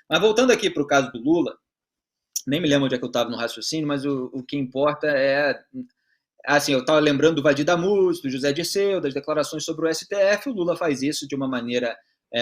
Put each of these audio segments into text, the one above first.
Mas voltando aqui para o caso do Lula, nem me lembro onde é que eu estava no raciocínio, mas o que importa é... Assim, eu estava lembrando do Vadir Damus, do José Dirceu, das declarações sobre o STF. O Lula faz isso de uma maneira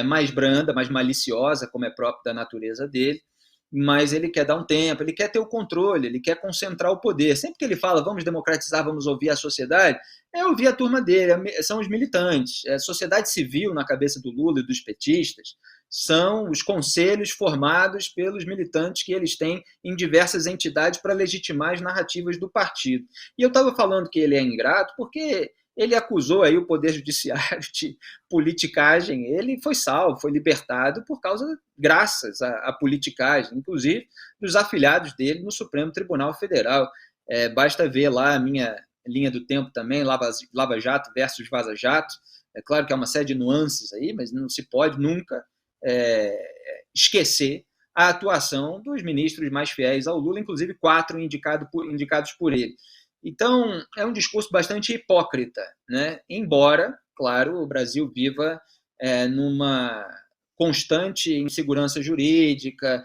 mais branda, mais maliciosa, como é próprio da natureza dele, mas ele quer dar um tempo, ele quer ter o controle, ele quer concentrar o poder. Sempre que ele fala, vamos democratizar, vamos ouvir a sociedade, é ouvir a turma dele, são os militantes. A sociedade civil, na cabeça do Lula e dos petistas, são os conselhos formados pelos militantes que eles têm em diversas entidades para legitimar as narrativas do partido. E eu estava falando que ele é ingrato porque ele acusou aí o Poder Judiciário de politicagem. Ele foi salvo, foi libertado por causa, graças à politicagem, inclusive dos afiliados dele no Supremo Tribunal Federal. Basta ver lá a minha linha do tempo também, Lava Jato versus Vaza Jato. É claro que há uma série de nuances aí, mas não se pode nunca esquecer a atuação dos ministros mais fiéis ao Lula, inclusive 4 indicados por ele. Então, é um discurso bastante hipócrita, né? Embora, claro, o Brasil viva numa constante insegurança jurídica,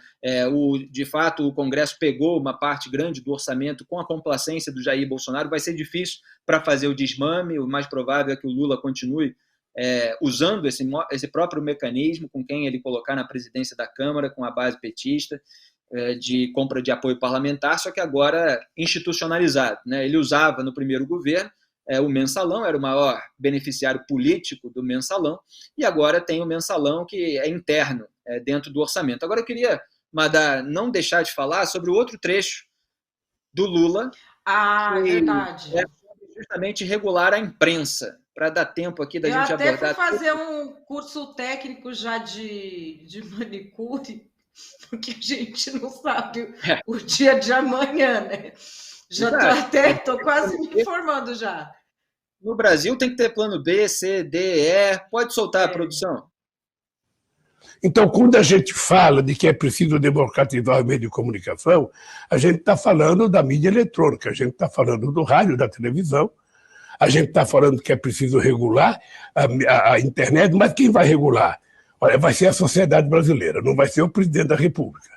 de fato, o Congresso pegou uma parte grande do orçamento com a complacência do Jair Bolsonaro, vai ser difícil para fazer o desmame, o mais provável é que o Lula continue usando esse próprio mecanismo com quem ele colocar na presidência da Câmara, com a base petista, de compra de apoio parlamentar, só que agora institucionalizado, né? Ele usava no primeiro governo o mensalão, era o maior beneficiário político do mensalão, e agora tem o mensalão que é interno, dentro do orçamento. Agora eu queria, Madá, não deixar de falar sobre o outro trecho do Lula, é verdade. É justamente regular a imprensa, para dar tempo aqui da gente abordar. Eu até fui fazer um curso técnico já de manicure, porque a gente não sabe o dia de amanhã, né? Já estou quase me informando já. No Brasil tem que ter plano B, C, D, E. Pode soltar a produção. Então, quando a gente fala de que é preciso democratizar o meio de comunicação, a gente está falando da mídia eletrônica, a gente está falando do rádio, da televisão, a gente está falando que é preciso regular a internet, mas quem vai regular? Olha, vai ser a sociedade brasileira, não vai ser o presidente da República.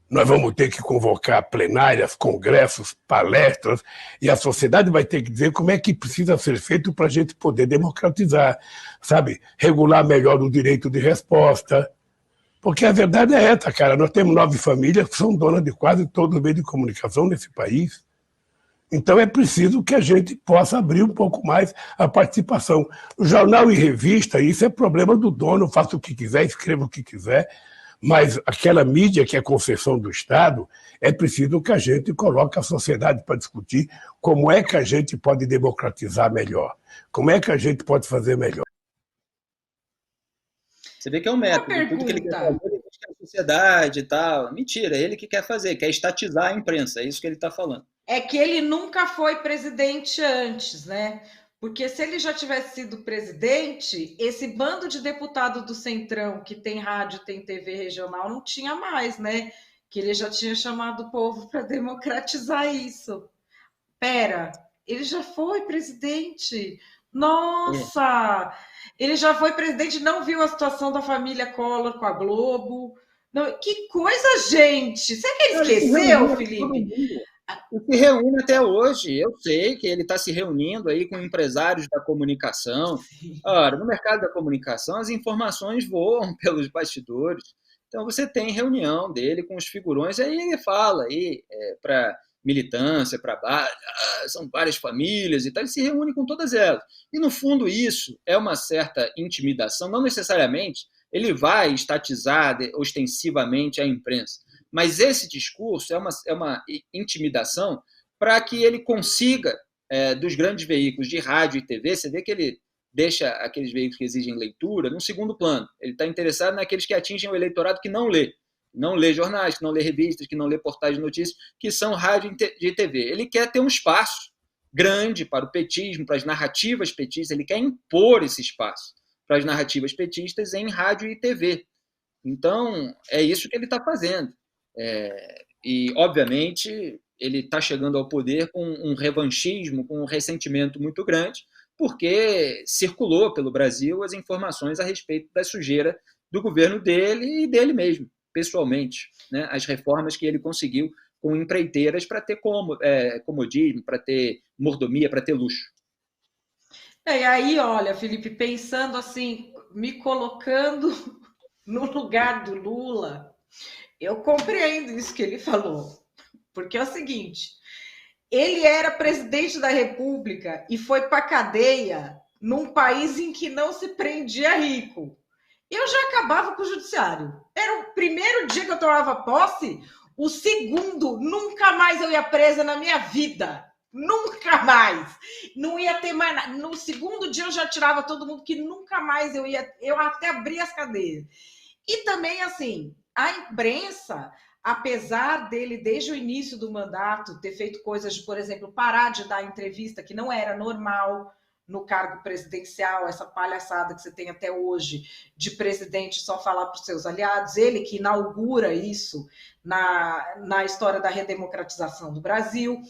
Nós vamos ter que convocar plenárias, congressos, palestras, e a sociedade vai ter que dizer como é que precisa ser feito para a gente poder democratizar, sabe? Regular melhor o direito de resposta. Porque a verdade é essa, cara. Nós temos 9 famílias que são donas de quase todo o meio de comunicação nesse país. Então é preciso que a gente possa abrir um pouco mais a participação. O jornal e revista, isso é problema do dono, faça o que quiser, escreva o que quiser, mas aquela mídia que é concessão do Estado, é preciso que a gente coloque a sociedade para discutir como é que a gente pode democratizar melhor, como é que a gente pode fazer melhor. Você vê que é um método, tudo que ele quer fazer, ele busca a sociedade e tal. Mentira, é ele que quer fazer, quer estatizar a imprensa, é isso que ele está falando. É que ele nunca foi presidente antes, né? Porque se ele já tivesse sido presidente, esse bando de deputado do Centrão, que tem rádio, tem TV regional, não tinha mais, né? Que ele já tinha chamado o povo para democratizar isso. Pera, ele já foi presidente. Nossa! Ele já foi presidente, não viu a situação da família Collor com a Globo. Não, que coisa, gente! Será que ele esqueceu, Felipe? Se reúne até hoje. Eu sei que ele está se reunindo aí com empresários da comunicação. Ora, no mercado da comunicação, as informações voam pelos bastidores. Então, você tem reunião dele com os figurões, aí ele fala aí para militância, para base, são várias famílias e tal, ele se reúne com todas elas. E, no fundo, isso é uma certa intimidação, não necessariamente ele vai estatizar ostensivamente a imprensa, mas esse discurso é uma intimidação para que ele consiga, dos grandes veículos de rádio e TV, você vê que ele deixa aqueles veículos que exigem leitura num segundo plano. Ele está interessado naqueles que atingem o eleitorado que não lê jornais, que não lê revistas, que não lê portais de notícias, que são rádio e TV. Ele quer ter um espaço grande para o petismo, para as narrativas petistas, ele quer impor esse espaço para as narrativas petistas em rádio e TV. Então, é isso que ele está fazendo. E, obviamente, ele está chegando ao poder com um revanchismo, com um ressentimento muito grande, porque circulou pelo Brasil as informações a respeito da sujeira do governo dele e dele mesmo. pessoalmente, né, as reformas que ele conseguiu com empreiteiras para ter comodismo, para ter mordomia, para ter luxo. E aí, olha, Felipe, pensando assim, me colocando no lugar do Lula, eu compreendo isso que ele falou, porque é o seguinte, ele era presidente da República e foi para a cadeia num país em que não se prendia rico. Eu já acabava com o judiciário. Era o primeiro dia que eu tomava posse, o segundo, nunca mais eu ia presa na minha vida. Nunca mais. Não ia ter mais nada. No segundo dia eu já tirava todo mundo, que nunca mais eu até abria as cadeias. E também, assim, a imprensa, apesar dele, desde o início do mandato, ter feito coisas de, por exemplo, parar de dar entrevista, que não era normal no cargo presidencial, essa palhaçada que você tem até hoje, de presidente só falar para os seus aliados, ele que inaugura isso na história da redemocratização do Brasil.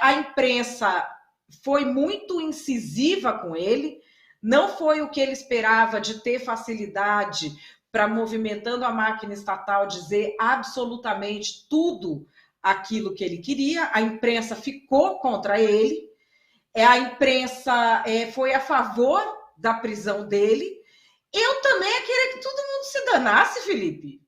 A imprensa foi muito incisiva com ele, não foi o que ele esperava de ter facilidade para, movimentando a máquina estatal, dizer absolutamente tudo aquilo que ele queria. A imprensa ficou contra ele, a imprensa foi a favor da prisão dele. Eu também ia querer que todo mundo se danasse, Felipe.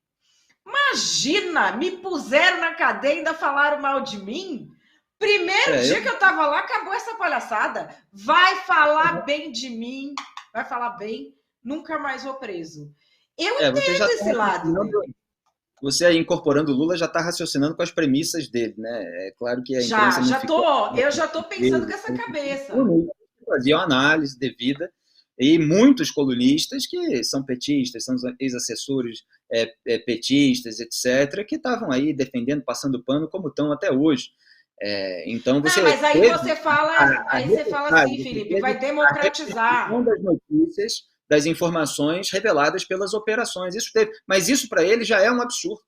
Imagina, me puseram na cadeia e ainda falaram mal de mim. Primeiro dia que eu estava lá, acabou essa palhaçada. Vai falar bem de mim, vai falar bem, nunca mais vou preso. Eu entendo esse lado. Você aí incorporando o Lula já está raciocinando com as premissas dele, né? É claro que a imprensa eu já estou pensando com essa cabeça. Fazia uma análise devida, e muitos colunistas que são petistas, são ex-assessores petistas, etc., que estavam aí defendendo, passando pano, como estão até hoje. Então você. Mas aí você fala assim, Felipe, vai democratizar. Das notícias, das informações reveladas pelas operações. Mas isso para ele já é um absurdo.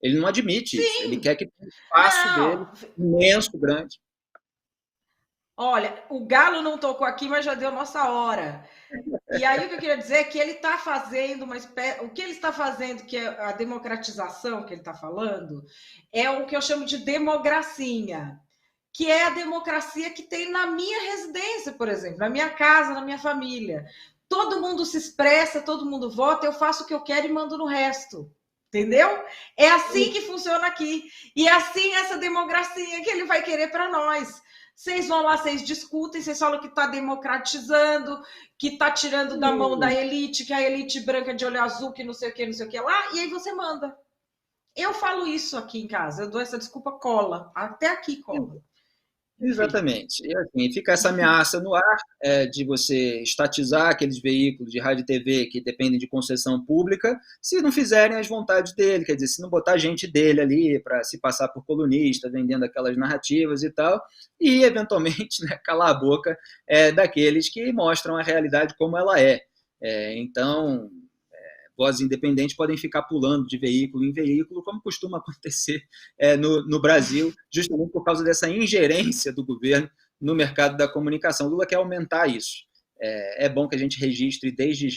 Ele não admite isso. Ele quer que tenha um espaço dele imenso, grande. Olha, o galo não tocou aqui, mas já deu nossa hora. E aí o que eu queria dizer é que ele está fazendo o que ele está fazendo, que é a democratização que ele está falando, é o que eu chamo de democracia, que é a democracia que tem na minha residência, por exemplo, na minha casa, na minha família. Todo mundo se expressa, todo mundo vota, eu faço o que eu quero e mando no resto. Entendeu? É assim que funciona aqui. E é assim essa democracia que ele vai querer para nós. Vocês vão lá, vocês discutem, vocês falam que está democratizando, que está tirando da mão da elite, que a elite branca de olho azul, que não sei o que lá, e aí você manda. Eu falo isso aqui em casa, eu dou essa desculpa, cola. Até aqui cola. Exatamente. E assim, fica essa ameaça no ar de você estatizar aqueles veículos de rádio e TV que dependem de concessão pública, se não fizerem as vontades dele, quer dizer, se não botar gente dele ali para se passar por colunista, vendendo aquelas narrativas e tal, e eventualmente, né, calar a boca daqueles que mostram a realidade como ela é. Então, vozes independentes podem ficar pulando de veículo em veículo, como costuma acontecer no Brasil, justamente por causa dessa ingerência do governo no mercado da comunicação. Lula quer aumentar isso. É bom que a gente registre desde já.